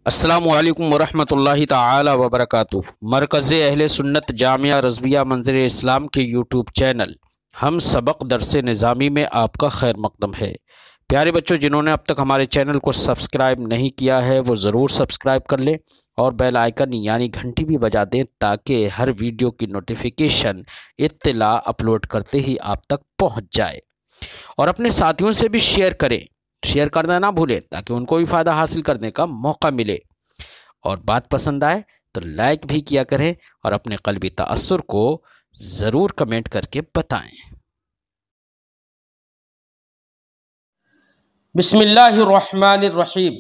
السلام علیکم ورحمۃ اللہ تعالی وبرکاتہ۔ مرکز اہل سنت جامعہ رضویہ منظر اسلام کے یوٹیوب چینل ہم سبق درس نظامی میں آپ کا خیر مقدم ہے۔ پیارے بچوں، جنہوں نے اب تک ہمارے چینل کو سبسکرائب نہیں کیا ہے وہ ضرور سبسکرائب کر لیں اور بیل آئیکن یعنی گھنٹی بھی بجا دیں تاکہ ہر ویڈیو کی نوٹیفیکیشن اطلاع اپلوڈ کرتے ہی آپ تک پہنچ جائے، اور اپنے ساتھیوں سے بھی شیئر کریں، شیئر کرنا نہ بھولیں تاکہ ان کو بھی فائدہ حاصل کرنے کا موقع ملے، اور بات پسند آئے تو لائک بھی کیا کریں اور اپنے قلبی تأثر کو ضرور کمنٹ کر کے بتائیں۔ بسم اللہ الرحمن الرحیم۔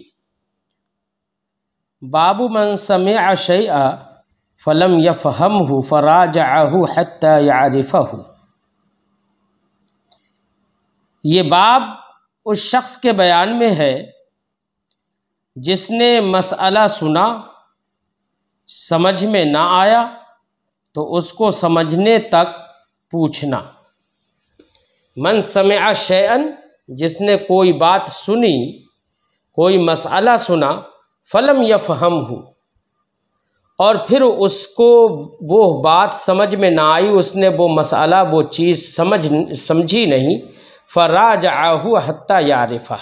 باب من سمع شیئا فلم یفہمہ فراجعہ حتی یعرفہ۔ یہ باب اس شخص کے بیان میں ہے جس نے مسئلہ سنا، سمجھ میں نہ آیا تو اس کو سمجھنے تک پوچھنا۔ من سمع شیئا، جس نے کوئی بات سنی، کوئی مسئلہ سنا، فلم یفہمہ، اور پھر اس کو وہ بات سمجھ میں نہ آئی، اس نے وہ مسئلہ، وہ چیز سمجھی نہیں، فراجعہ حتی یعرفہ،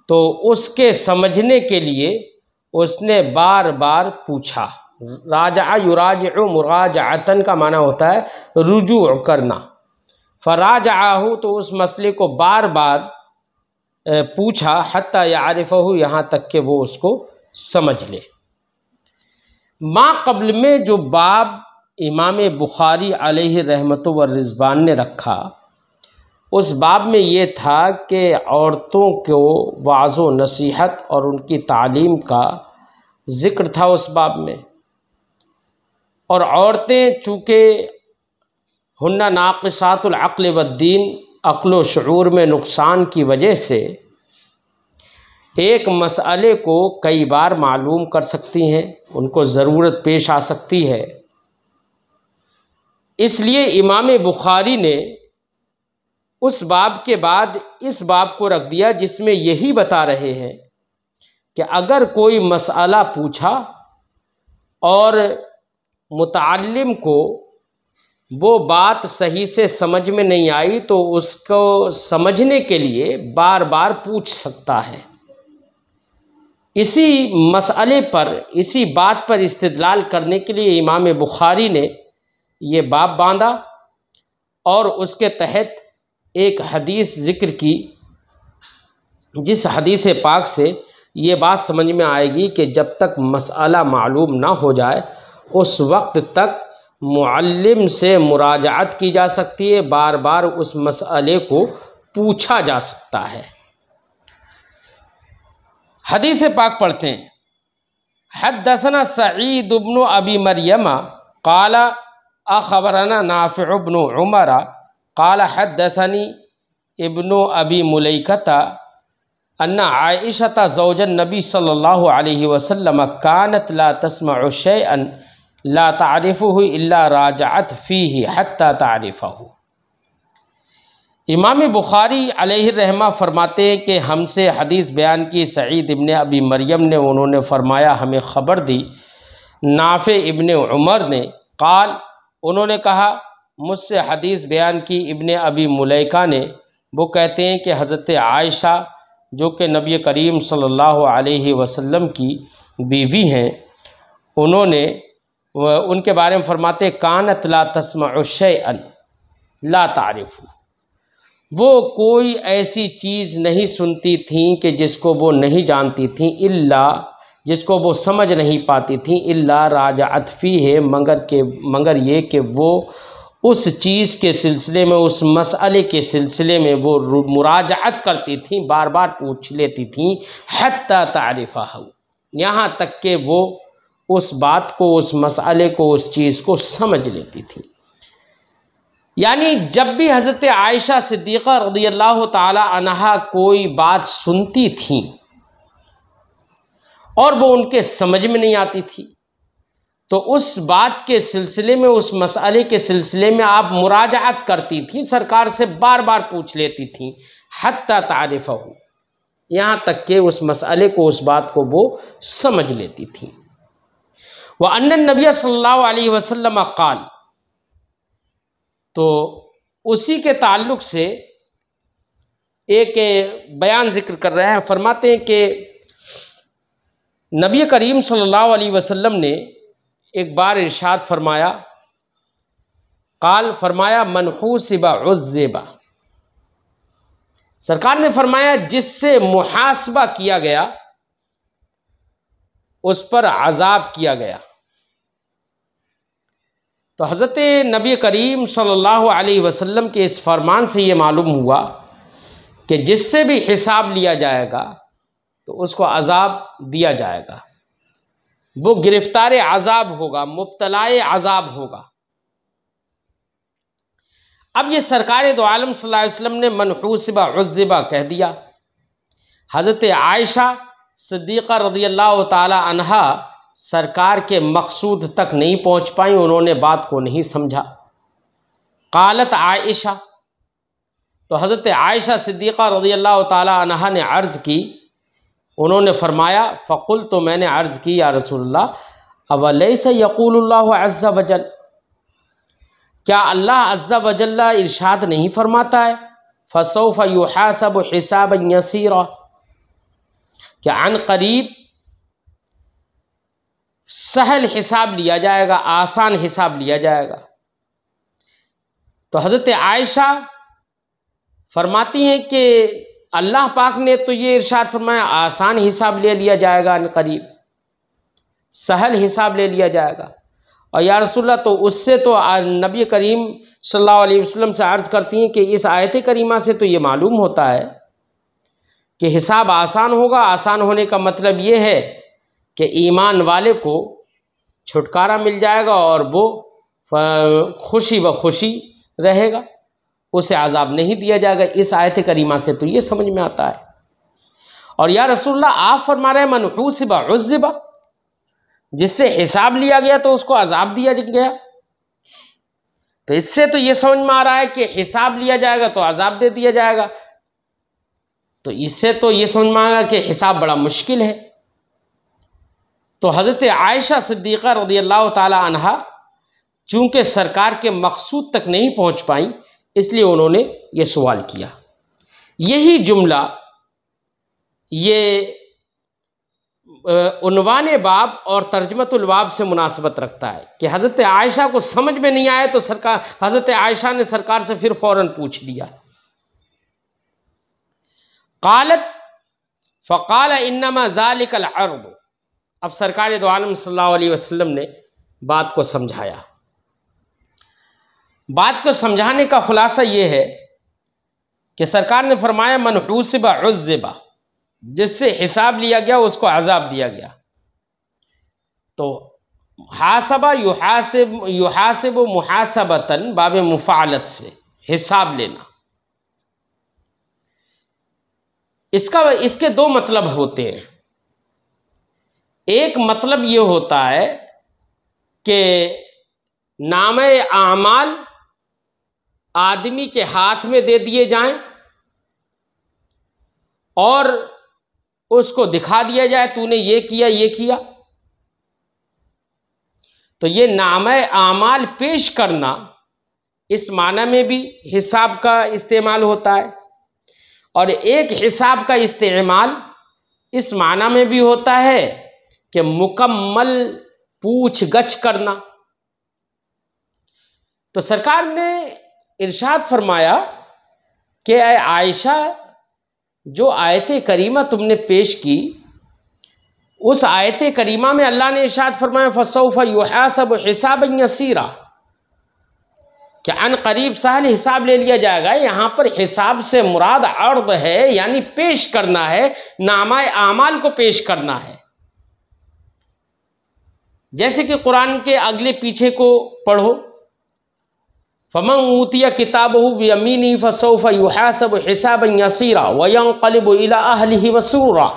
تو اس کے سمجھنے کے لیے اس نے بار بار پوچھا۔ راجع یراجع مراجعتن کا معنی ہوتا ہے رجوع کرنا۔ فراجعہ، تو اس مسئلے کو بار بار پوچھا، حتی یعرفہ، یہاں تک کہ وہ اس کو سمجھ لے۔ ما قبل میں جو باب امام بخاری علیہ رحمت و رضوان نے رکھا، اس باب میں یہ تھا کہ عورتوں کو وعظ و نصیحت اور ان کی تعلیم کا ذکر تھا اس باب میں، اور عورتیں چونکہ ہن ناقصات العقل والدین، عقل و شعور میں نقصان کی وجہ سے ایک مسئلے کو کئی بار معلوم کر سکتی ہیں، ان کو ضرورت پیش آ سکتی ہے، اس لیے امام بخاری نے اس باب کے بعد اس باب کو رکھ دیا جس میں یہی بتا رہے ہیں کہ اگر کوئی مسئلہ پوچھا اور متعلم کو وہ بات صحیح سے سمجھ میں نہیں آئی تو اس کو سمجھنے کے لیے بار بار پوچھ سکتا ہے۔ اسی مسئلے پر، اسی بات پر استدلال کرنے کے لیے امام بخاری نے یہ باب باندھا اور اس کے تحت ایک حدیث ذکر کی، جس حدیث پاک سے یہ بات سمجھ میں آئے گی کہ جب تک مسئلہ معلوم نہ ہو جائے اس وقت تک معلم سے مراجعت کی جا سکتی ہے، بار بار اس مسئلے کو پوچھا جا سکتا ہے۔ حدیث پاک پڑھتے ہیں۔ حدثنا سعید بن ابی مریم قال اخبرنا نافع بن عمر قال حدثني ابن ابی ملیکہ ان عائشہ زوج النبی صلی اللہ علیہ وسلم كانت لا تسمع شيئا لا تعرفه الا راجعت فيه حتى تعرفه۔ امام بخاری علیہ الرحمہ فرماتے ہیں کہ ہم سے حدیث بیان کی سعید ابن ابی مریم نے، انہوں نے فرمایا ہمیں خبر دی، نافع ابن عمر نے، قال، انہوں نے کہا، مجھ سے حدیث بیان کی ابن ابی ملیکہ نے، وہ کہتے ہیں کہ حضرت عائشہ جو کہ نبی کریم صلی اللہ علیہ وسلم کی بیوی ہیں، انہوں نے ان کے بارے میں فرماتے کانت لا تسمع شیئا لا تعرف، وہ کوئی ایسی چیز نہیں سنتی تھیں کہ جس کو وہ نہیں جانتی تھیں، الا، جس کو وہ سمجھ نہیں پاتی تھیں، الا راجعت فیہ، مگر یہ کہ وہ اس چیز کے سلسلے میں، اس مسئلے کے سلسلے میں وہ مراجعت کرتی تھیں، بار بار پوچھ لیتی تھیں، حتی تعرفہ، یہاں تک کہ وہ اس بات کو، اس مسئلے کو، اس چیز کو سمجھ لیتی تھیں۔ یعنی جب بھی حضرت عائشہ صدیقہ رضی اللہ تعالی عنہا کوئی بات سنتی تھیں اور وہ ان کے سمجھ میں نہیں آتی تھی تو اس بات کے سلسلے میں، اس مسئلے کے سلسلے میں آپ مراجعت کرتی تھیں، سرکار سے بار بار پوچھ لیتی تھیں، حتی تعرفہ، یہاں تک کہ اس مسئلے کو، اس بات کو وہ سمجھ لیتی تھیں۔ وَأَنَّ النَّبِيَ صلی اللہ علیہ وسلم قال، تو اسی کے تعلق سے ایک بیان ذکر کر رہے ہیں، فرماتے ہیں کہ نبی کریم صلی اللہ علیہ وسلم نے ایک بار ارشاد فرمایا، قال، فرمایا، من حوسب عذب، سرکار نے فرمایا جس سے محاسبہ کیا گیا اس پر عذاب کیا گیا۔ تو حضرت نبی کریم صلی اللہ علیہ وسلم کے اس فرمان سے یہ معلوم ہوا کہ جس سے بھی حساب لیا جائے گا تو اس کو عذاب دیا جائے گا، وہ گرفتار عذاب ہوگا، مبتلا عذاب ہوگا۔ اب یہ سرکار دو عالم صلی اللہ علیہ وسلم نے من حوسب عذب کہہ دیا۔ حضرت عائشہ صدیقہ رضی اللہ تعالی عنہا سرکار کے مقصود تک نہیں پہنچ پائیں، انہوں نے بات کو نہیں سمجھا۔ قالت عائشہ، تو حضرت عائشہ صدیقہ رضی اللہ تعالی عنہا نے عرض کی، انہوں نے فرمایا، فقلت، تو میں نے عرض کی، یا رسول اللہ، اولیس یقول اللہ عز وجل، کیا اللہ عز وجل ارشاد نہیں فرماتا ہے، فسوف یحاسب حسابا یسیرا، کہ عن قریب سہل حساب لیا جائے گا، آسان حساب لیا جائے گا۔ تو حضرت عائشہ فرماتی ہیں کہ اللہ پاک نے تو یہ ارشاد فرمایا آسان حساب لے لیا جائے گا، عن قریب سہل حساب لے لیا جائے گا، اور یا رسول اللہ، تو اس سے تو نبی کریم صلی اللہ علیہ وسلم سے عرض کرتی ہیں کہ اس آیت کریمہ سے تو یہ معلوم ہوتا ہے کہ حساب آسان ہوگا۔ آسان ہونے کا مطلب یہ ہے کہ ایمان والے کو چھٹکارا مل جائے گا اور وہ خوشی بخوشی رہے گا، اسے عذاب نہیں دیا جائے گا۔ اس آیت کریمہ سے تو یہ سمجھ میں آتا ہے۔ اور یا رسول اللہ، آپ فرما رہے ہیں من حوسب عذب، جس سے حساب لیا گیا تو اس کو عذاب دیا گیا، تو اس سے تو یہ سمجھ میں آ رہا ہے کہ حساب لیا جائے گا تو عذاب دے دیا جائے گا، تو اس سے تو یہ سمجھ میں آ گا کہ حساب بڑا مشکل ہے۔ تو حضرت عائشہ صدیقہ رضی اللہ تعالی عنہا چونکہ سرکار کے مقصود تک نہیں پہنچ پائیں، اس لیے انہوں نے یہ سوال کیا۔ یہی جملہ یہ عنوان باب اور ترجمۃ الباب سے مناسبت رکھتا ہے کہ حضرت عائشہ کو سمجھ میں نہیں آئے تو حضرت عائشہ نے سرکار سے پھر فوراً پوچھ لیا۔ قالت، فقال انما ذلك العرض، اب سرکار دو عالم صلی اللہ علیہ وسلم نے بات کو سمجھایا۔ بات کو سمجھانے کا خلاصہ یہ ہے کہ سرکار نے فرمایا من حوسب عذب، جس سے حساب لیا گیا اس کو عذاب دیا گیا۔ تو حاسبہ یحاسب محاسبتاً باب مفاعلت سے حساب لینا، اس کے دو مطلب ہوتے ہیں۔ ایک مطلب یہ ہوتا ہے کہ نامہ اعمال آدمی کے ہاتھ میں دے دیے جائیں اور اس کو دکھا دیا جائے تو نے یہ کیا یہ کیا، تو یہ نامہ اعمال پیش کرنا اس معنی میں بھی حساب کا استعمال ہوتا ہے، اور ایک حساب کا استعمال اس معنی میں بھی ہوتا ہے کہ مکمل پوچھ گچھ کرنا۔ تو سرکار نے ارشاد فرمایا کہ اے عائشہ، جو آیت کریمہ تم نے پیش کی، اس آیت کریمہ میں اللہ نے ارشاد فرمایا فسوف یحاسب حسابا یسیرا، کہ عن قریب سہل حساب لے لیا جائے گا۔ یہاں پر حساب سے مراد عرض ہے، یعنی پیش کرنا ہے، نامہ اعمال کو پیش کرنا ہے۔ جیسے کہ قرآن کے اگلے پیچھے کو پڑھو، فمن اوتی کتابہ بیمینہ فسوف یحاسب حسابا یسیرا وینقلب الی اہلہ مسرورا۔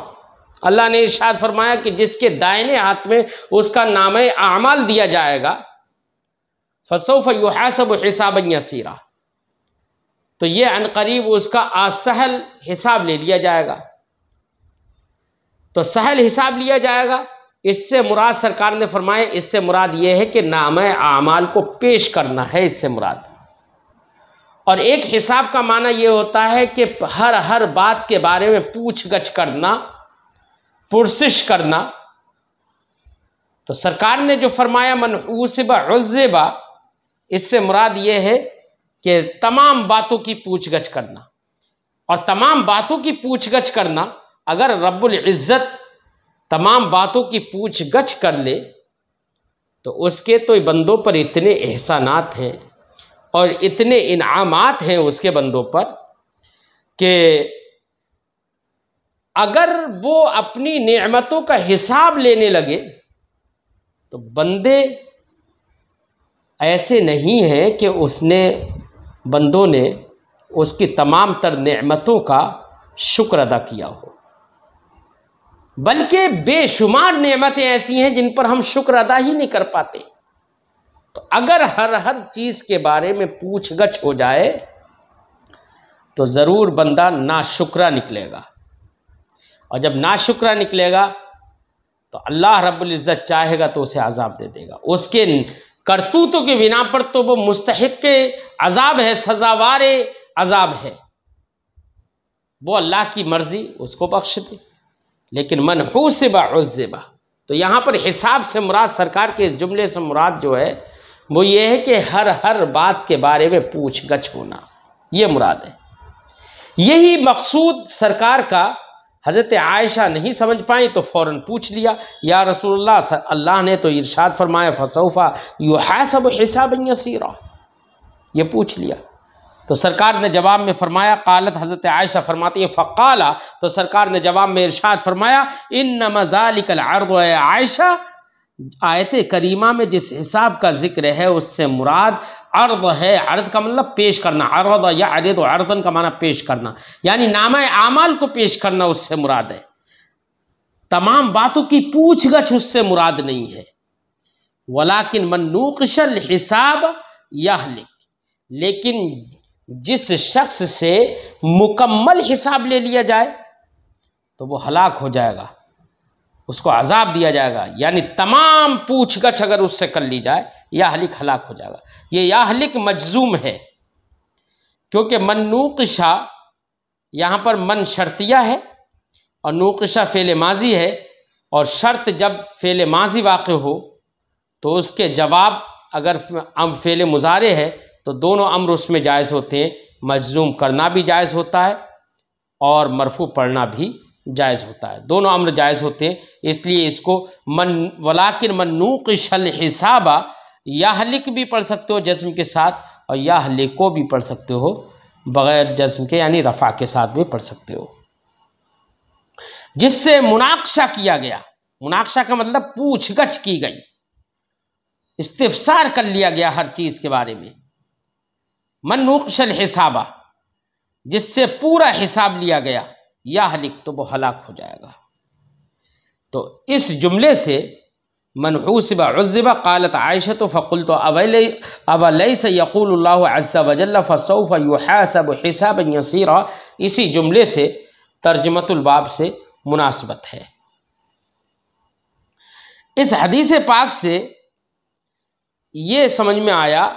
اللہ نے ارشاد فرمایا کہ جس کے دائنے ہاتھ میں اس کا نامہ اعمال دیا جائے گا، فسوف یحاسب حسابا یسیرا، تو یہ عن قریب اس کا سہل حساب لے لیا جائے گا۔ تو سہل حساب لیا جائے گا۔ اس سے مراد سرکار نے فرمایا اس سے مراد یہ ہے کہ نامہ اعمال کو پیش کرنا ہے اس سے مراد۔ اور ایک حساب کا معنی یہ ہوتا ہے کہ ہر بات کے بارے میں پوچھ گچھ کرنا، پرسش کرنا۔ تو سرکار نے جو فرمایا من حوسب عذب، اس سے مراد یہ ہے کہ تمام باتوں کی پوچھ گچھ کرنا۔ اور تمام باتوں کی پوچھ گچھ کرنا، اگر رب العزت تمام باتوں کی پوچھ گچھ کر لے تو اس کے تو بندوں پر اتنے احسانات ہیں اور اتنے انعامات ہیں اس کے بندوں پر کہ اگر وہ اپنی نعمتوں کا حساب لینے لگے تو بندے ایسے نہیں ہیں کہ بندوں نے اس کی تمام تر نعمتوں کا شکر ادا کیا ہو، بلکہ بے شمار نعمتیں ایسی ہیں جن پر ہم شکر ادا ہی نہیں کر پاتے۔ تو اگر ہر چیز کے بارے میں پوچھ گچھ ہو جائے تو ضرور بندہ ناشکرا نکلے گا، اور جب ناشکرا نکلے گا تو اللہ رب العزت چاہے گا تو اسے عذاب دے دے گا۔ اس کے کرتوتوں کی بنا پر تو وہ مستحق عذاب ہے، سزاوار عذاب ہے، وہ اللہ کی مرضی اس کو بخش دے۔ لیکن من حوسب عذب، تو یہاں پر حساب سے مراد سرکار کے اس جملے سے مراد جو ہے وہ یہ ہے کہ ہر بات کے بارے میں پوچھ گچھ ہونا، یہ مراد ہے۔ یہی مقصود سرکار کا حضرت عائشہ نہیں سمجھ پائیں تو فوراً پوچھ لیا، یا رسول اللہ، اللہ نے تو ارشاد فرمایا فسوف یحاسب حسابا یسیرا، یہ پوچھ لیا۔ تو سرکار نے جواب میں فرمایا، قالت، حضرت عائشہ فرماتی ہے فقالا، تو سرکار نے جواب میں ارشاد فرمایا انما ذالک العرض، اے عائشہ آیت کریمہ میں جس حساب کا ذکر ہے اس سے مراد عرض ہے۔ عرض کا مطلب پیش کرنا، عرض یا عرض و عرضن کا معنی پیش کرنا، یعنی نامہ اعمال کو پیش کرنا اس سے مراد ہے۔ تمام باتوں کی پوچھ گچھ اس سے مراد نہیں ہے۔ ولیکن من نوقش الحساب یہلک، لیکن جس شخص سے مکمل حساب لے لیا جائے تو وہ ہلاک ہو جائے گا، اس کو عذاب دیا جائے گا، یعنی تمام پوچھ گچھ اگر اس سے کر لی جائے یہلک، ہلاک ہو جائے گا۔ یہ یہلک مجزوم ہے کیونکہ من نوقشہ یہاں پر من شرطیہ ہے اور نوقشہ فعل ماضی ہے، اور شرط جب فعل ماضی واقع ہو تو اس کے جواب اگر فعل مضارع ہے تو دونوں امر اس میں جائز ہوتے ہیں، مجزوم کرنا بھی جائز ہوتا ہے اور مرفوع پڑھنا بھی جائز ہوتا ہے، دونوں امر جائز ہوتے ہیں۔ اس لیے اس کو ولیکن من نوقش الحساب یہلک بھی پڑھ سکتے ہو جزم کے ساتھ، اور یہلکو بھی پڑھ سکتے ہو بغیر جزم کے، یعنی رفع کے ساتھ بھی پڑھ سکتے ہو۔ جس سے مناقشہ کیا گیا، مناقشہ کا مطلب پوچھ گچھ کی گئی، استفسار کر لیا گیا ہر چیز کے بارے میں۔ من نوقش الحساب، جس سے پورا حساب لیا گیا، یہلک، تو وہ ہلاک ہو جائے گا۔ تو اس جملے سے من حوسب عذب، قالت عائشہ فقلت اولیس یقول اللہ عز وجل فسوف یحاسب حسابا یسیرا، اسی جملے سے ترجمۃ الباب سے مناسبت ہے۔ اس حدیث پاک سے یہ سمجھ میں آیا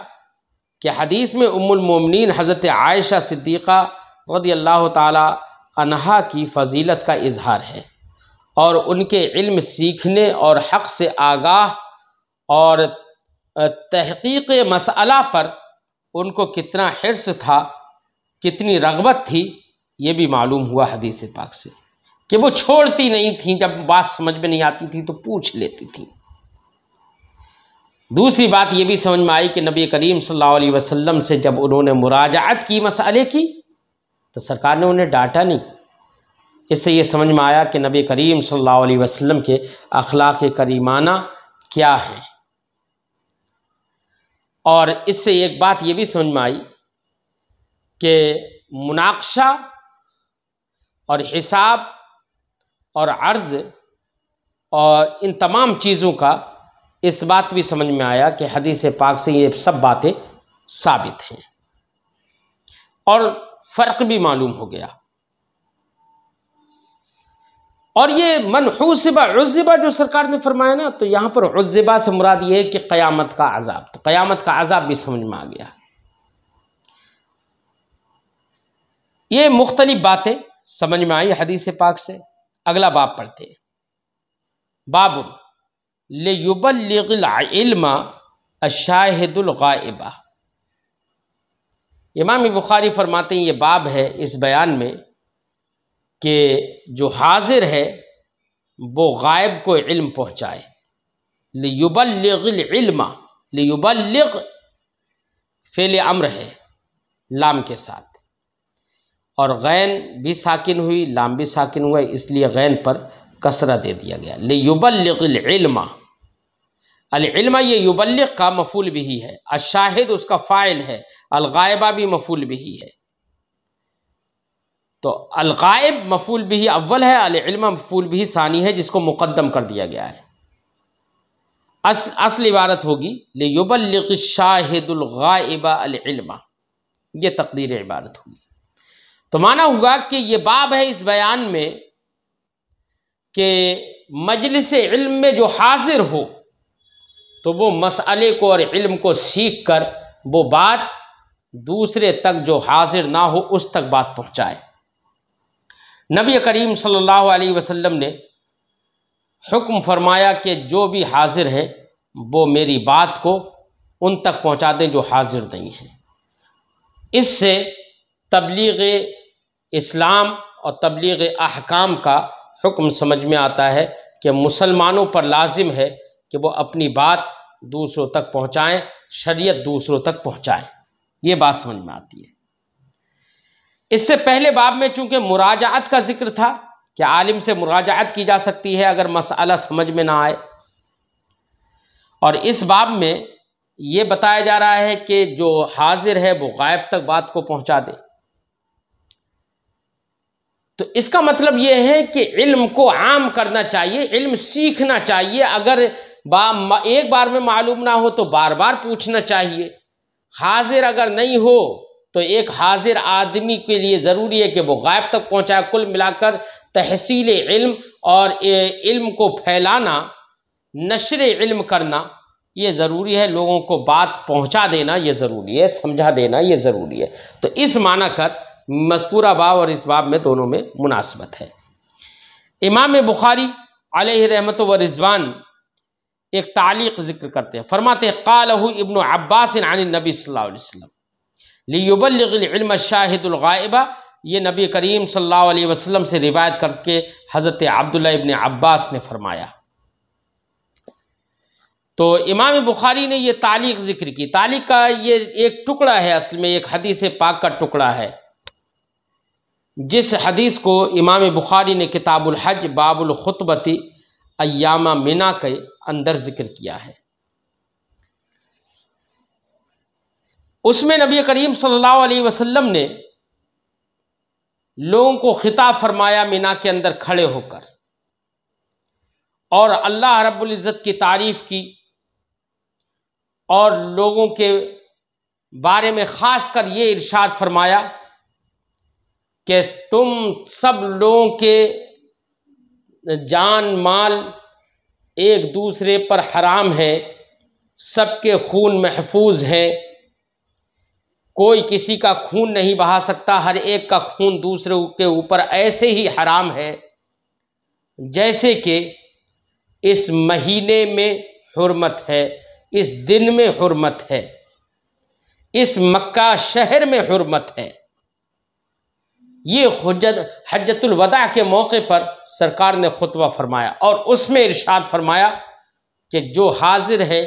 کہ حدیث میں ام المومنین حضرت عائشہ صدیقہ رضی اللہ تعالی عنہا کی فضیلت کا اظہار ہے، اور ان کے علم سیکھنے اور حق سے آگاہ اور تحقیق مسئلہ پر ان کو کتنا حرص تھا، کتنی رغبت تھی، یہ بھی معلوم ہوا حدیث پاک سے، کہ وہ چھوڑتی نہیں تھیں، جب بات سمجھ میں نہیں آتی تھی تو پوچھ لیتی تھیں۔ دوسری بات یہ بھی سمجھ میں آئی کہ نبی کریم صلی اللہ علیہ وسلم سے جب انہوں نے مراجعت کی مسئلے کی تو سرکار نے انہیں ڈانٹا نہیں۔ اس سے یہ سمجھ میں آیا کہ نبی کریم صلی اللہ علیہ وسلم کے اخلاق کریمانہ کیا ہیں، اور اس سے ایک بات یہ بھی سمجھ میں آئی کہ مناقشہ اور حساب اور عرض اور ان تمام چیزوں کا اس بات بھی سمجھ میں آیا کہ حدیث پاک سے یہ سب باتیں ثابت ہیں، اور فرق بھی معلوم ہو گیا۔ اور یہ من حوسب عذب جو سرکار نے فرمایا نا، تو یہاں پر عذبہ سے مراد یہ ہے کہ قیامت کا عذاب، تو قیامت کا عذاب بھی سمجھ میں آ گیا۔ یہ مختلف باتیں سمجھ میں آئی حدیث پاک سے۔ اگلا باب پڑھتے ہیں، باب لیبلغ العلم الشاہد الغائبہ۔ امام بخاری فرماتے ہیں یہ باب ہے اس بیان میں کہ جو حاضر ہے وہ غائب کو علم پہنچائے۔ لیبلغ العلم، لیبلغ فعل امر ہے لام کے ساتھ، اور غین بھی ساکن ہوئی، لام بھی ساکن ہوا، اس لیے غین پر کسرہ دے دیا گیا۔ لیبلغ العلم، العلم یہ یبلغ کا مفعول بھی ہے، الشاہد اس کا فاعل ہے، الغائبہ بھی مفعول بھی ہے۔ تو الغائب مفعول بھی اول ہے، العلم مفعول بھی ثانی ہے جس کو مقدم کر دیا گیا ہے۔ اصل عبارت ہوگی لیبلغ الشاہد الغائب العلم، یہ تقدیر عبارت ہوگی۔ تو معنی ہوگا کہ یہ باب ہے اس بیان میں کہ مجلس علم میں جو حاضر ہو تو وہ مسئلے کو اور علم کو سیکھ کر وہ بات دوسرے تک جو حاضر نہ ہو اس تک بات پہنچائے۔ نبی کریم صلی اللہ علیہ وسلم نے حکم فرمایا کہ جو بھی حاضر ہیں وہ میری بات کو ان تک پہنچا دیں جو حاضر نہیں ہیں۔ اس سے تبلیغ اسلام اور تبلیغ احکام کا حکم سمجھ میں آتا ہے کہ مسلمانوں پر لازم ہے کہ وہ اپنی بات دوسروں تک پہنچائیں، شریعت دوسروں تک پہنچائیں، یہ بات سمجھ میں آتی ہے۔ اس سے پہلے باب میں چونکہ مراجعت کا ذکر تھا کہ عالم سے مراجعت کی جا سکتی ہے اگر مسئلہ سمجھ میں نہ آئے، اور اس باب میں یہ بتایا جا رہا ہے کہ جو حاضر ہے وہ غائب تک بات کو پہنچا دے۔ تو اس کا مطلب یہ ہے کہ علم کو عام کرنا چاہیے، علم سیکھنا چاہیے، اگر ایک بار میں معلوم نہ ہو تو بار بار پوچھنا چاہیے۔ حاضر اگر نہیں ہو تو ایک حاضر آدمی کے لیے ضروری ہے کہ وہ غائب تک پہنچائے۔ کل ملا کر تحصیل علم اور علم کو پھیلانا، نشر علم کرنا یہ ضروری ہے، لوگوں کو بات پہنچا دینا یہ ضروری ہے، سمجھا دینا یہ ضروری ہے۔ تو اس معنی کر مذکورہ باب اور اس باب میں دونوں میں مناسبت ہے۔ امام بخاری علیہ رحمت و رضوان ایک تعلیق ذکر کرتے ہیں، فرماتے ہیں قالہ ابن عباس عن النبی صلی اللہ علیہ وسلم لیبلغ العلم الشاہد الغائبہ، یہ نبی کریم صلی اللہ علیہ وسلم سے روایت کر کے حضرت عبداللہ ابن عباس نے فرمایا۔ تو امام بخاری نے یہ تعلیق ذکر کی۔ تعلیق کا یہ ایک ٹکڑا ہے، اصل میں ایک حدیث پاک کا ٹکڑا ہے، جس حدیث کو امام بخاری نے کتاب الحج باب الخطبۃ ایام منا کے اندر ذکر کیا ہے۔ اس میں نبی کریم صلی اللہ علیہ وسلم نے لوگوں کو خطاب فرمایا منا کے اندر کھڑے ہو کر، اور اللہ رب العزت کی تعریف کی، اور لوگوں کے بارے میں خاص کر یہ ارشاد فرمایا کہ تم سب لوگوں کے جان مال ایک دوسرے پر حرام ہے، سب کے خون محفوظ ہیں، کوئی کسی کا خون نہیں بہا سکتا، ہر ایک کا خون دوسرے کے اوپر ایسے ہی حرام ہے جیسے کہ اس مہینے میں حرمت ہے، اس دن میں حرمت ہے، اس مکہ شہر میں حرمت ہے۔ یہ حجۃ الوداع کے موقع پر سرکار نے خطبہ فرمایا، اور اس میں ارشاد فرمایا کہ جو حاضر ہے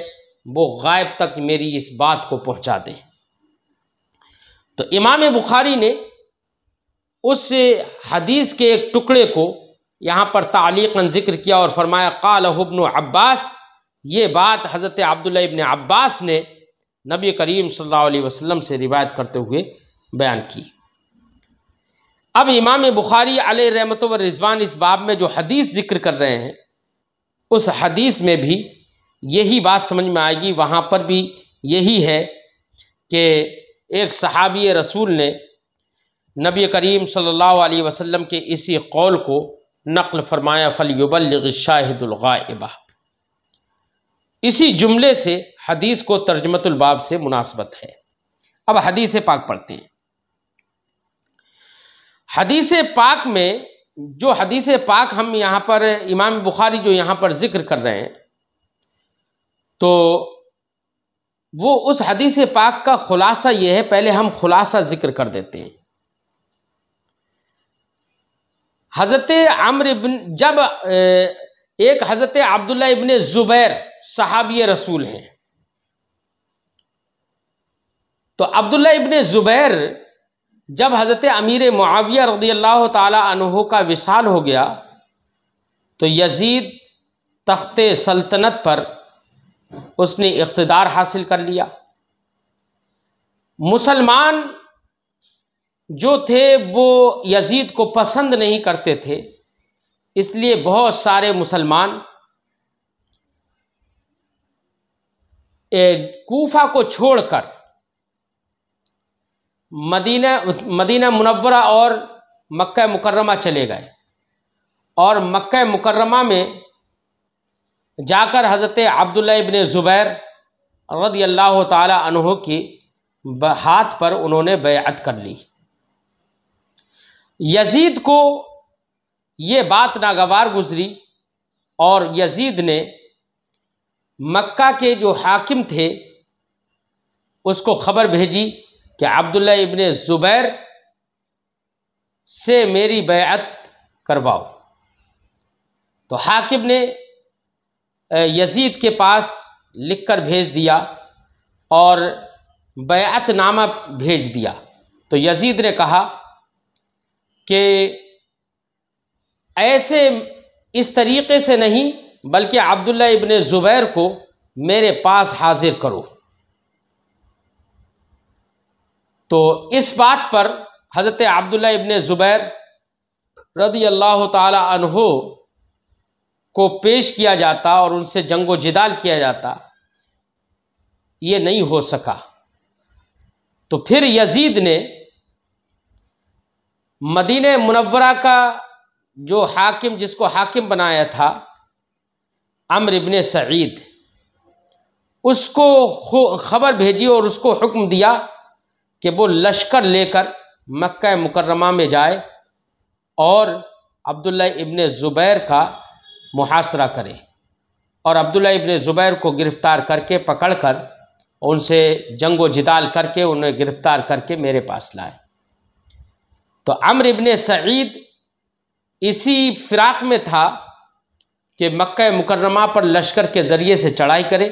وہ غائب تک میری اس بات کو پہنچا دے۔ تو امام بخاری نے اس حدیث کے ایک ٹکڑے کو یہاں پر تعلیقاً ذکر کیا اور فرمایا قالہ ابن عباس، یہ بات حضرت عبداللہ ابن عباس نے نبی کریم صلی اللہ علیہ وسلم سے روایت کرتے ہوئے بیان کی۔ اب امام بخاری علیہ رحمت و رضوان اس باب میں جو حدیث ذکر کر رہے ہیں، اس حدیث میں بھی یہی بات سمجھ میں آئے گی۔ وہاں پر بھی یہی ہے کہ ایک صحابی رسول نے نبی کریم صلی اللہ علیہ وسلم کے اسی قول کو نقل فرمایا فَلْيُبَلِّغِ الشَّاهِدُ الْغَائِبَ۔ اسی جملے سے حدیث کو ترجمۃ الباب سے مناسبت ہے۔ اب حدیث پاک پڑھتے ہیں۔ حدیث پاک میں جو حدیث پاک ہم یہاں پر امام بخاری جو یہاں پر ذکر کر رہے ہیں، تو وہ اس حدیث پاک کا خلاصہ یہ ہے، پہلے ہم خلاصہ ذکر کر دیتے ہیں۔ حضرت عمرو بن جب ایک حضرت عبداللہ ابن زبیر صحابی رسول ہیں، تو عبداللہ ابن زبیر جب حضرت امیر معاویہ رضی اللہ تعالی عنہ کا وصال ہو گیا تو یزید تخت سلطنت پر اس نے اقتدار حاصل کر لیا۔ مسلمان جو تھے وہ یزید کو پسند نہیں کرتے تھے، اس لیے بہت سارے مسلمان کوفہ کو چھوڑ کر مدینہ منورہ اور مکہ مکرمہ چلے گئے، اور مکہ مکرمہ میں جا کر حضرت عبداللہ ابن زبیر رضی اللہ تعالی عنہ کی ہاتھ پر انہوں نے بیعت کر لی۔ یزید کو یہ بات ناگوار گزری، اور یزید نے مکہ کے جو حاکم تھے اس کو خبر بھیجی کہ عبداللہ ابن زبیر سے میری بیعت کرواؤ۔ تو حاکم نے یزید کے پاس لکھ کر بھیج دیا اور بیعت نامہ بھیج دیا۔ تو یزید نے کہا کہ ایسے اس طریقے سے نہیں، بلکہ عبداللہ ابن زبیر کو میرے پاس حاضر کرو۔ تو اس بات پر حضرت عبداللہ ابن زبیر رضی اللہ تعالی عنہ کو پیش کیا جاتا اور ان سے جنگ و جدال کیا جاتا، یہ نہیں ہو سکا۔ تو پھر یزید نے مدینہ منورہ کا جو حاکم، جس کو حاکم بنایا تھا عمرو ابن سعید، اس کو خبر بھیجی اور اس کو حکم دیا کہ وہ لشکر لے کر مکہ مکرمہ میں جائے اور عبداللہ ابن زبیر کا محاصرہ کرے، اور عبداللہ ابن زبیر کو گرفتار کر کے پکڑ کر ان سے جنگ و جدال کر کے انہیں گرفتار کر کے میرے پاس لائے۔ تو عمرو ابن سعید اسی فراق میں تھا کہ مکہ مکرمہ پر لشکر کے ذریعے سے چڑھائی کرے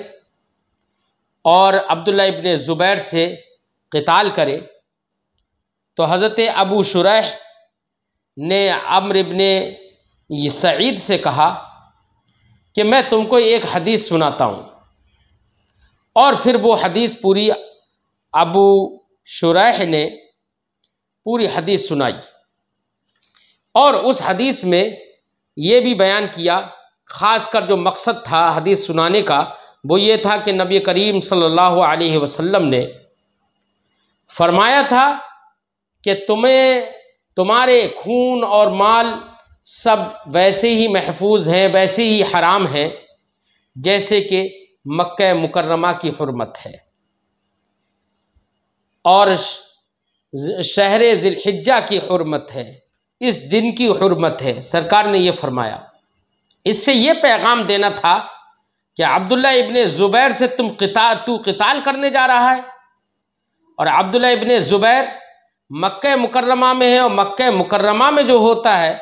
اور عبداللہ ابن زبیر سے قتال کرے۔ تو حضرت ابو شریح نے عمرو ابن سعید سے کہا کہ میں تم کو ایک حدیث سناتا ہوں، اور پھر وہ حدیث پوری ابو شریح نے پوری حدیث سنائی، اور اس حدیث میں یہ بھی بیان کیا، خاص کر جو مقصد تھا حدیث سنانے کا وہ یہ تھا کہ نبی کریم صلی اللہ علیہ وسلم نے فرمایا تھا کہ تمہارے خون اور مال سب ویسے ہی محفوظ ہیں، ویسے ہی حرام ہیں جیسے کہ مکہ مکرمہ کی حرمت ہے، اور شہر ذی الحجہ کی حرمت ہے، اس دن کی حرمت ہے۔ سرکار نے یہ فرمایا، اس سے یہ پیغام دینا تھا کہ عبداللہ ابن زبیر سے تو قتال کرنے جا رہا ہے، اور عبداللہ ابن زبیر مکہ مکرمہ میں ہے، اور مکہ مکرمہ میں جو ہوتا ہے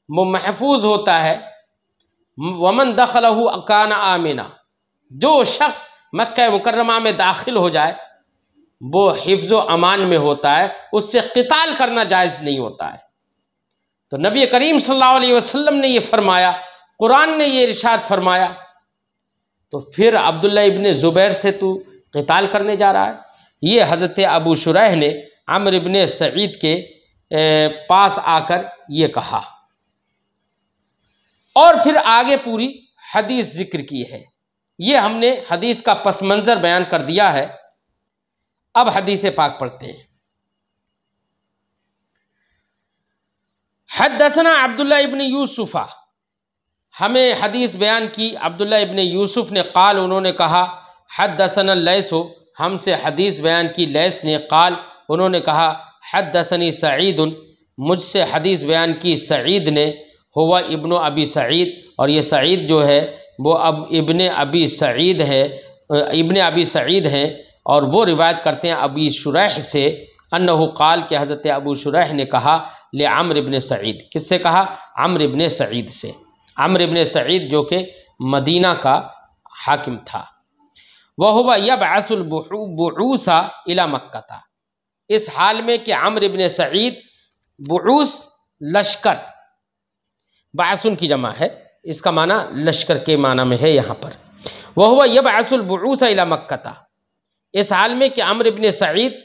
وہ محفوظ ہوتا ہے۔ ومن دخلہ کان آمنا، جو شخص مکہ مکرمہ میں داخل ہو جائے وہ حفظ و امان میں ہوتا ہے، اس سے قتال کرنا جائز نہیں ہوتا ہے۔ تو نبی کریم صلی اللہ علیہ وسلم نے یہ فرمایا، قرآن نے یہ ارشاد فرمایا، تو پھر عبداللہ ابن زبیر سے تو قتال کرنے جا رہا ہے۔ یہ حضرت ابو شریح نے عمرو ابن سعید کے پاس آ کر یہ کہا، اور پھر آگے پوری حدیث ذکر کی ہے۔ یہ ہم نے حدیث کا پس منظر بیان کر دیا ہے۔ اب حدیث پاک پڑھتے ہیں۔ حدثنا عبداللہ ابن یوسف، ہمیں حدیث بیان کی عبداللہ ابن یوسف نے، قال انہوں نے کہا، حدثنا اللیث، ہم سے حدیث بیان کی لیث نے، قال انہوں نے کہا، حدثنی سعید، مجھ سے حدیث بیان کی سعید نے، ہوا ابن ابی سعید، اور یہ سعید جو ہے وہ اب ابن ابی سعید ہے، ابن ابی سعید ہیں، اور وہ روایت کرتے ہیں ابی شریح سے، انہو قال کہ حضرت ابو شریح نے کہا لعمر ابن سعید، کس سے کہا؟ عمر ابن سعید سے، عمر ابن سعید جو کہ مدینہ کا حاکم تھا، وَهُوَ يَبْعَثُ الْبُعُوثَ إِلَى مَكَّةَ، اس حال میں کہ عمر ابن سعید بعوث لشکر، بعثن کی جمع ہے، اس کا معنی لشکر کے معنی میں ہے یہاں پر، وَهُوَ يَبْعَثُ الْبُعُوثَ إِلَى مَكَّةَ، اس حال میں کہ عمر ابن سعید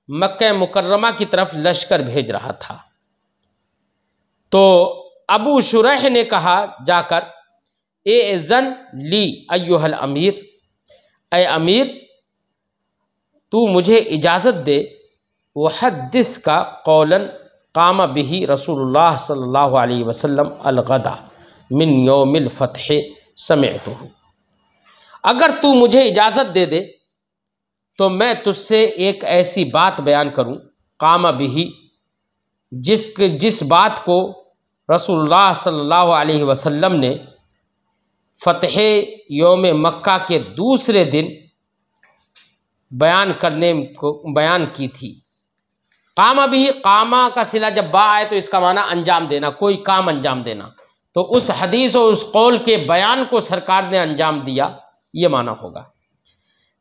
مکہ مکرمہ کی طرف لشکر بھیج رہا تھا، تو ابو شریح نے کہا جا کر، اِذن لی ایھا الامیر، اے امیر تو مجھے اجازت دے، وحدث کا قولا قام به رسول اللہ صلی اللہ علیہ وسلم الغدا من یوم الفتح سمعتہ، اگر تو مجھے اجازت دے دے تو میں تجھ سے ایک ایسی بات بیان کروں، قام به، جس بات کو رسول اللہ صلی اللہ علیہ وسلم نے فتح یوم مکہ کے دوسرے دن بیان کی تھی۔ قام به، قامہ کا صلہ جب با آئے تو اس کا معنی انجام دینا، کوئی کام انجام دینا، تو اس حدیث اور اس قول کے بیان کو سرکار نے انجام دیا، یہ معنی ہوگا۔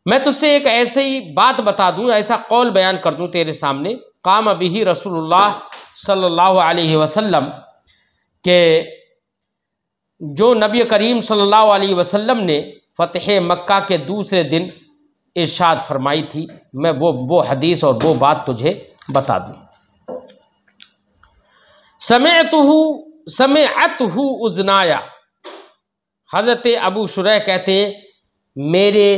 میں تجھ سے ایک ایسی بات بتا دوں، ایسا قول بیان کر دوں تیرے سامنے، قام به رسول اللہ صلی اللہ علیہ وسلم، کہ جو نبی کریم صلی اللہ علیہ وسلم نے فتح مکہ کے دوسرے دن ارشاد فرمائی تھی، میں وہ حدیث اور وہ بات تجھے بتا دوں۔ سمعتہ اذنایا، حضرت ابو شریح کہتے ہیں میرے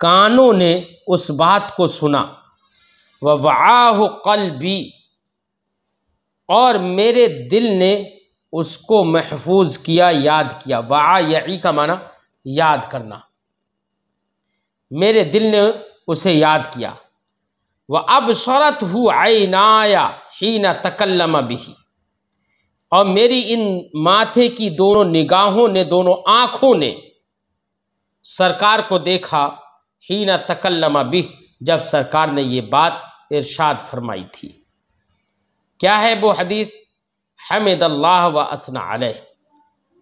کانوں نے اس بات کو سنا، ووعاہ قلبی، اور میرے دل نے اس کو محفوظ کیا، یاد کیا، وعا یعی کا معنی یاد کرنا، میرے دل نے اسے یاد کیا، وَأَبْصَرَتْهُ عَيْنَايَ حِينَ تَكَلَّمَ بِهِ، اور میری ان ماتھے کی دونوں نگاہوں نے، دونوں آنکھوں نے سرکار کو دیکھا، حِينَ تَكَلَّمَ بِهِ، جب سرکار نے یہ بات ارشاد فرمائی تھی۔ کیا ہے وہ حدیث؟ حمد اللہ و اثنى علیہ،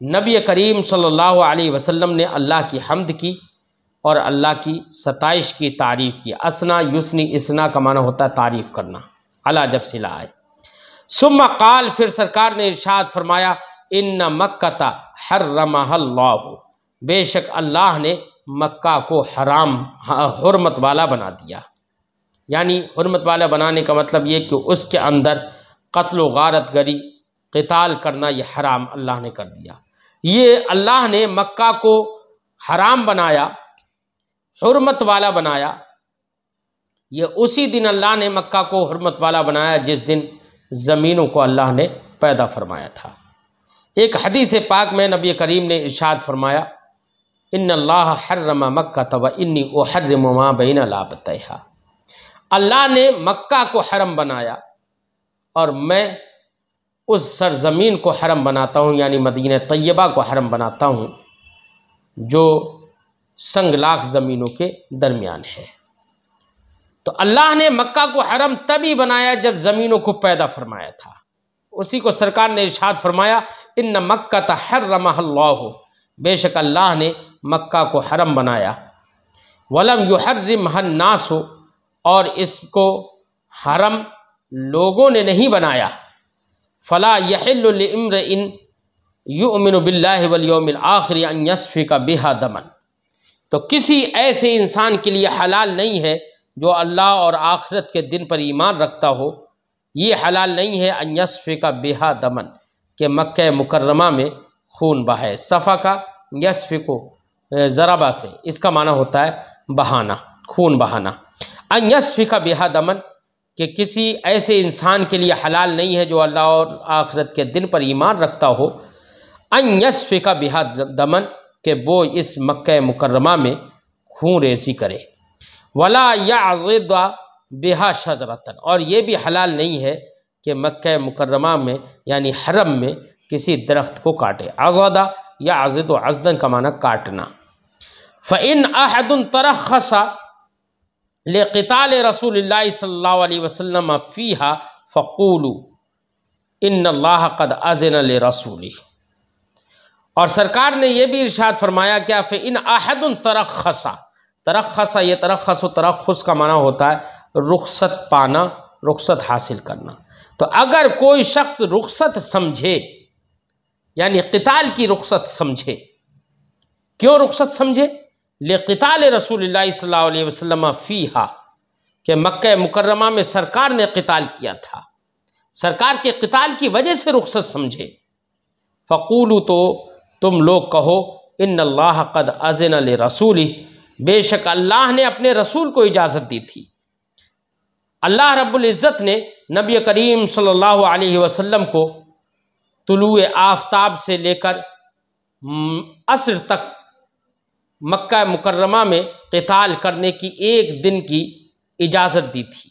نبی کریم صلی اللہ علیہ وسلم نے اللہ کی حمد کی اور اللہ کی ستائش کی، تعریف کی۔ اثنا یثنی، اثنا کا معنی ہوتا ہے تعریف کرنا، علی جب صلہ آئے۔ ثم قال، پھر سرکار نے ارشاد فرمایا، ان مکۃ حرمها اللہ، بے شک اللہ نے مکہ کو حرمت والا بنا دیا، یعنی حرمت والا بنانے کا مطلب یہ کہ اس کے اندر قتل و غارت گری، قتال کرنا، یہ حرام اللہ نے کر دیا۔ یہ اللہ نے مکہ کو حرام بنایا، حرمت والا بنایا، یہ اسی دن اللہ نے مکہ کو حرمت والا بنایا جس دن زمینوں کو اللہ نے پیدا فرمایا تھا۔ ایک حدیث پاک میں نبی کریم نے ارشاد فرمایا، ان اللہ حرم مکہ و انی احرم ما بین لابتیہا، اللہ نے مکہ کو حرم بنایا اور میں اس سرزمین کو حرم بناتا ہوں، یعنی مدینہ طیبہ کو حرم بناتا ہوں جو سنگلاخ زمینوں کے درمیان ہے۔ تو اللہ نے مکہ کو حرم تبھی بنایا جب زمینوں کو پیدا فرمایا تھا، اسی کو سرکار نے ارشاد فرمایا، ان مکۃ حرمها اللہ، بے شک اللہ نے مکہ کو حرم بنایا، ولم یحرمها الناس، اور اس کو حرم لوگوں نے نہیں بنایا، فلا یحل لامرئ یؤمن باللہ والیوم الآخر ان یسفک بها دما، تو کسی ایسے انسان کے لیے حلال نہیں ہے جو اللہ اور آخرت کے دن پر ایمان رکھتا ہو، یہ حلال نہیں ہے ان یسفک بها دما، کہ مکہ مکرمہ میں خون بہائے۔ صفا کا یسفکو ضربہ سے، اس کا معنی ہوتا ہے بہانا، خون بہانا۔ ان یسفک بها دما، کہ کسی ایسے انسان کے لیے حلال نہیں ہے جو اللہ اور آخرت کے دن پر ایمان رکھتا ہو ان یسفک بہا دمن، کہ وہ اس مکہ مکرمہ میں خون ریزی کرے، ولا یعضد بہا شجرۃ، اور یہ بھی حلال نہیں ہے کہ مکہ مکرمہ میں یعنی حرم میں کسی درخت کو کاٹے۔ عضد یعضد عضدن کا معنی کاٹنا۔ فإن أحد ترخص لقتال رسول اللہ صلی اللہ علیہ وسلم فیہا فقولوا ان اللہ قد اذن لرسولہ، اور سرکار نے یہ بھی ارشاد فرمایا کیا فإن أحد ترخص، ترخص یہ ترخص و ترخص کا معنی ہوتا ہے رخصت پانا، رخصت حاصل کرنا۔ تو اگر کوئی شخص رخصت سمجھے یعنی قتال کی رخصت سمجھے، کیوں رخصت سمجھے؟ لقتال رسول اللہ صلی اللہ علیہ وسلم فیہا، کہ مکہ مکرمہ میں سرکار نے قتال کیا تھا، سرکار کے قتال کی وجہ سے رخصت سمجھے، فقولوا تو تم لوگ کہو ان اللہ قد اذن لرسولہ، بے شک اللہ نے اپنے رسول کو اجازت دی تھی۔ اللہ رب العزت نے نبی کریم صلی اللہ علیہ وسلم کو طلوع آفتاب سے لے کر عصر تک مکہ مکرمہ میں قتال کرنے کی ایک دن کی اجازت دی تھی۔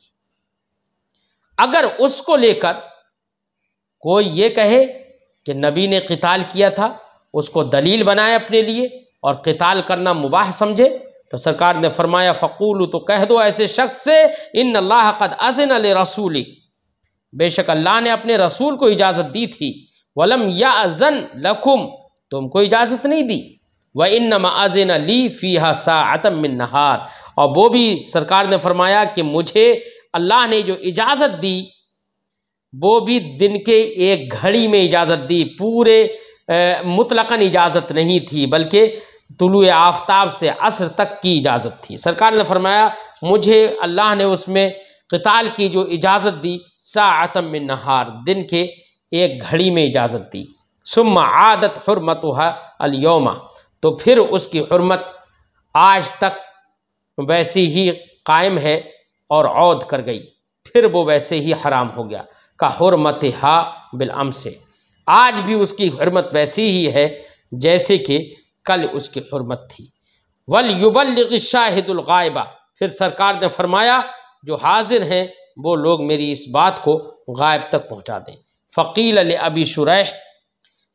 اگر اس کو لے کر کوئی یہ کہے کہ نبی نے قتال کیا تھا، اس کو دلیل بنائے اپنے لیے اور قتال کرنا مباح سمجھے، تو سرکار نے فرمایا فقولوا تو کہہ دو ایسے شخص سے ان اللہ قد اذن لرسولہ، بے شک اللہ نے اپنے رسول کو اجازت دی تھی، ولم یأذن لکم، تم کو اجازت نہیں دی، وَإِنَّمَا أَذِنَ لِي فِيهَا سَاعَةً مِّن نَّهَارٍ، اور وہ بھی سرکار نے فرمایا کہ مجھے اللہ نے جو اجازت دی وہ بھی دن کے ایک گھڑی میں اجازت دی، پورے مطلقاً اجازت نہیں تھی بلکہ طلوع آفتاب سے عصر تک کی اجازت تھی۔ سرکار نے فرمایا مجھے اللہ نے اس میں قتال کی جو اجازت دی ساعۃ من نہار، دن کے ایک گھڑی میں اجازت دی، ثم عادت حرمتها اليوم، تو پھر اس کی حرمت آج تک ویسی ہی قائم ہے اور عود کر گئی، پھر وہ ویسے ہی حرام ہو گیا، کا حرمتها بالامس، آج بھی اس کی حرمت ویسی ہی ہے جیسے کہ کل اس کی حرمت تھی۔ وَلْيُبَلِّغِ الشَّاهِدُ الْغَائِبَ، پھر سرکار نے فرمایا جو حاضر ہیں وہ لوگ میری اس بات کو غائب تک پہنچا دیں۔ فقیل لأبی شریح،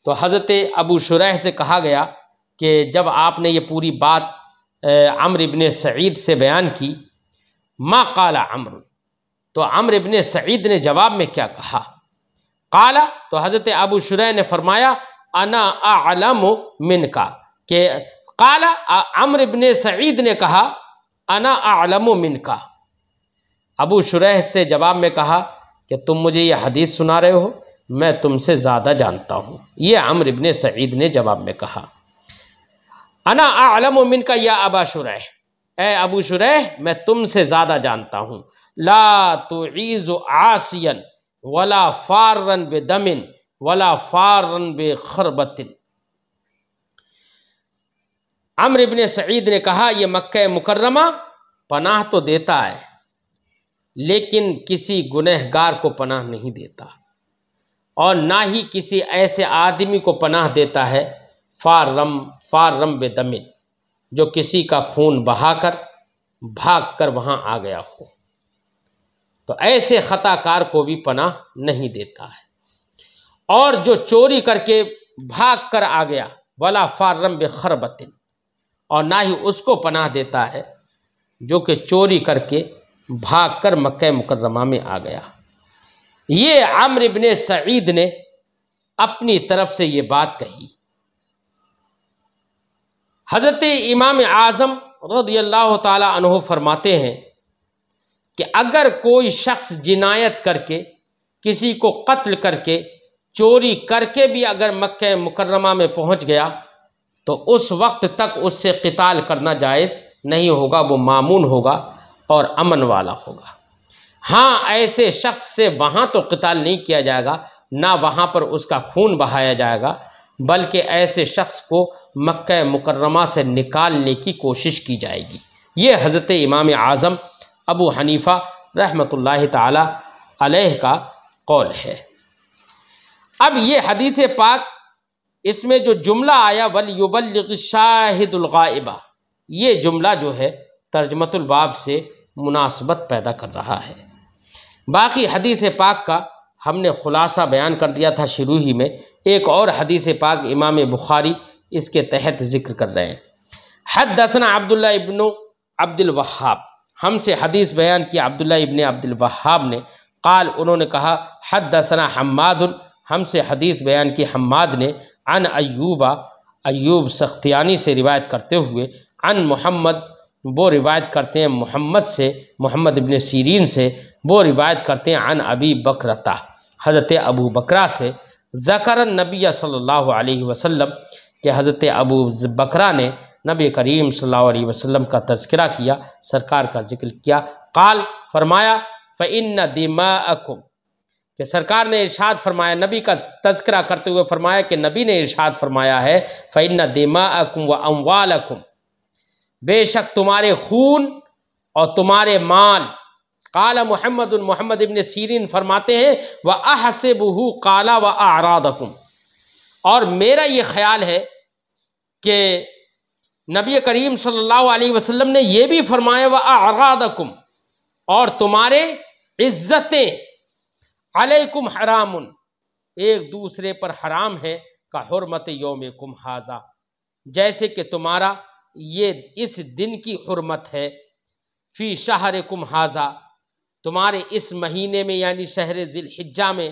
تو حضرت ابو شریح سے کہا گیا کہ جب آپ نے یہ پوری بات عمرو ابن سعید سے بیان کی، ما قال عمرو، تو عمرو ابن سعید نے جواب میں کیا کہا؟ قال، تو حضرت ابو شریح نے فرمایا انا اعلم منک، کہ قال عمرو ابن سعید نے کہا انا اعلم منک، ابو شریح سے جواب میں کہا کہ تم مجھے یہ حدیث سنا رہے ہو، میں تم سے زیادہ جانتا ہوں، یہ عمرو ابن سعید نے جواب میں کہا۔ انا اعلم منک یا ابا شریح، اے ابو شریح میں تم سے زیادہ جانتا ہوں، لا تعیز عاصیا ولا فارا بدم ولا فارا بخربت۔ عمرو ابن سعید نے کہا یہ مکہ مکرمہ پناہ تو دیتا ہے لیکن کسی گنہگار کو پناہ نہیں دیتا، اور نہ ہی کسی ایسے آدمی کو پناہ دیتا ہے فارم بدم، جو کسی کا خون بہا کر بھاگ کر وہاں آ گیا ہو، تو ایسے خطا کار کو بھی پناہ نہیں دیتا ہے، اور جو چوری کر کے بھاگ کر آ گیا ولا فارم بخربت، اور نہ ہی اس کو پناہ دیتا ہے جو کہ چوری کر کے بھاگ کر مکہ مکرمہ میں آ گیا۔ یہ عمرو ابن سعید نے اپنی طرف سے یہ بات کہی۔ حضرت امام اعظم رضی اللہ تعالی عنہ فرماتے ہیں کہ اگر کوئی شخص جنایت کر کے، کسی کو قتل کر کے، چوری کر کے بھی اگر مکہ مکرمہ میں پہنچ گیا تو اس وقت تک اس سے قتال کرنا جائز نہیں ہوگا، وہ مامون ہوگا اور امن والا ہوگا۔ ہاں ایسے شخص سے وہاں تو قتال نہیں کیا جائے گا، نہ وہاں پر اس کا خون بہایا جائے گا، بلکہ ایسے شخص کو مکہ مکرمہ سے نکالنے کی کوشش کی جائے گی۔ یہ حضرت امام اعظم ابو حنیفہ رحمۃ اللہ تعالی علیہ کا قول ہے۔ اب یہ حدیث پاک، اس میں جو جملہ آیا وَلْيُبَلِّغِ الشَّاهِدُ الْغَائِبَ، یہ جملہ جو ہے ترجمۃ الباب سے مناسبت پیدا کر رہا ہے۔ باقی حدیث پاک کا ہم نے خلاصہ بیان کر دیا تھا شروع ہی میں۔ ایک اور حدیث پاک امام بخاری اس کے تحت ذکر کر رہے ہیں۔ حدثنا عبداللہ ابن عبد الوہاب، ہم سے حدیث بیان کی عبداللہ ابن عبد الوہاب نے، قال انہوں نے کہا حدثنا حماد، ہم سے حدیث بیان کی حماد نے، عن ایوب سختیانی سے روایت کرتے ہوئے، عن محمد، وہ روایت کرتے ہیں محمد سے، محمد ابن سیرین سے، وہ روایت کرتے ہیں عن ابی بکرتا، حضرت ابو بکرہ سے، ذکر النبی صلی اللہ علیہ وسلم، کہ حضرت ابو بکرہ نے نبی کریم صلی اللہ علیہ وسلم کا تذکرہ کیا، سرکار کا ذکر کیا، قال فرمایا فَإِنَّ دِمَاءَكُمْ، کہ سرکار نے ارشاد فرمایا، نبی کا تذکرہ کرتے ہوئے فرمایا کہ نبی نے ارشاد فرمایا ہے فَإِنَّ دِمَاءَكُمْ وَأَمْوَالَكُمْ، بے شک تمہارے خون اور تمہارے مال، قال محمد، محمد ابن سیرین فرماتے ہیں وَأَحْسِبُهُ قَالَ وَأَعْرَاضَكُمْ، اور میرا یہ خیال ہے کہ نبی کریم صلی اللہ علیہ وسلم نے یہ بھی فرمایا وَأَعْرَاضَكُمْ، اور تمہارے عزتیں، علیکم حرام، ایک دوسرے پر حرام ہے، کا حرمت یومکم ھذا، جیسے کہ تمہارا یہ اس دن کی حرمت ہے، فی شہرکم ھذا، تمہارے اس مہینے میں یعنی شہر ذی الحجہ میں،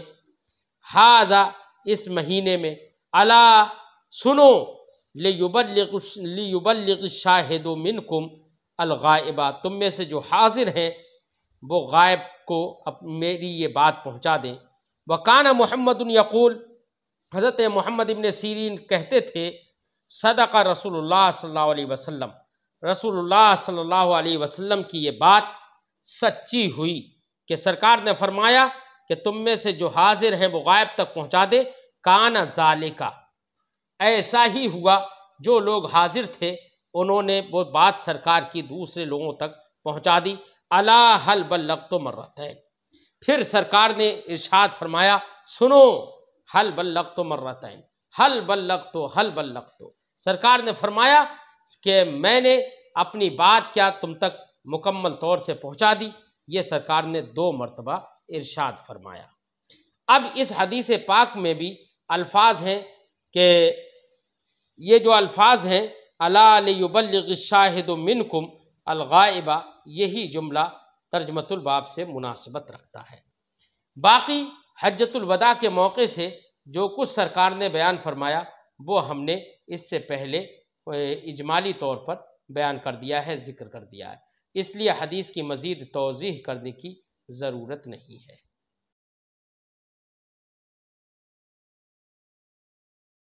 ھذا اس مہینے میں، الا سنو، لیبلغ الشاہد منکم الغائبہ، تم میں سے جو حاضر ہیں وہ غائب کو میری یہ بات پہنچا دیں۔ وکان محمد یقول، حضرت محمد ابن سیرین کہتے تھے صدق رسول اللہ صلی اللہ علیہ وسلم، رسول اللہ صلی اللہ علیہ وسلم کی یہ بات سچی ہوئی کہ سرکار نے فرمایا کہ تم میں سے جو حاضر ہیں وہ غائب تک پہنچا دے، کان ذالکا، ایسا ہی ہوا، جو لوگ حاضر تھے انہوں نے وہ بات سرکار کی دوسرے لوگوں تک پہنچا دی۔ الا حل بلغت مرتین، پھر سرکار نے ارشاد فرمایا سنو، حل بلغت مرتین، حل بلغت، سرکار نے فرمایا کہ میں نے اپنی بات کیا تم تک مکمل طور سے پہنچا دی، یہ سرکار نے 2 مرتبہ ارشاد فرمایا۔ اب اس حدیث پاک میں بھی الفاظ ہیں کہ یہ جو الفاظ ہیں الا لیبلغ الشاہد منکم الغائبہ، یہی جملہ ترجمۃ الباب سے مناسبت رکھتا ہے۔ باقی حجۃ الوداع کے موقع سے جو کچھ سرکار نے بیان فرمایا وہ ہم نے اس سے پہلے اجمالی طور پر بیان کر دیا ہے، ذکر کر دیا ہے، اس لیے حدیث کی مزید توضیح کرنے کی ضرورت نہیں ہے۔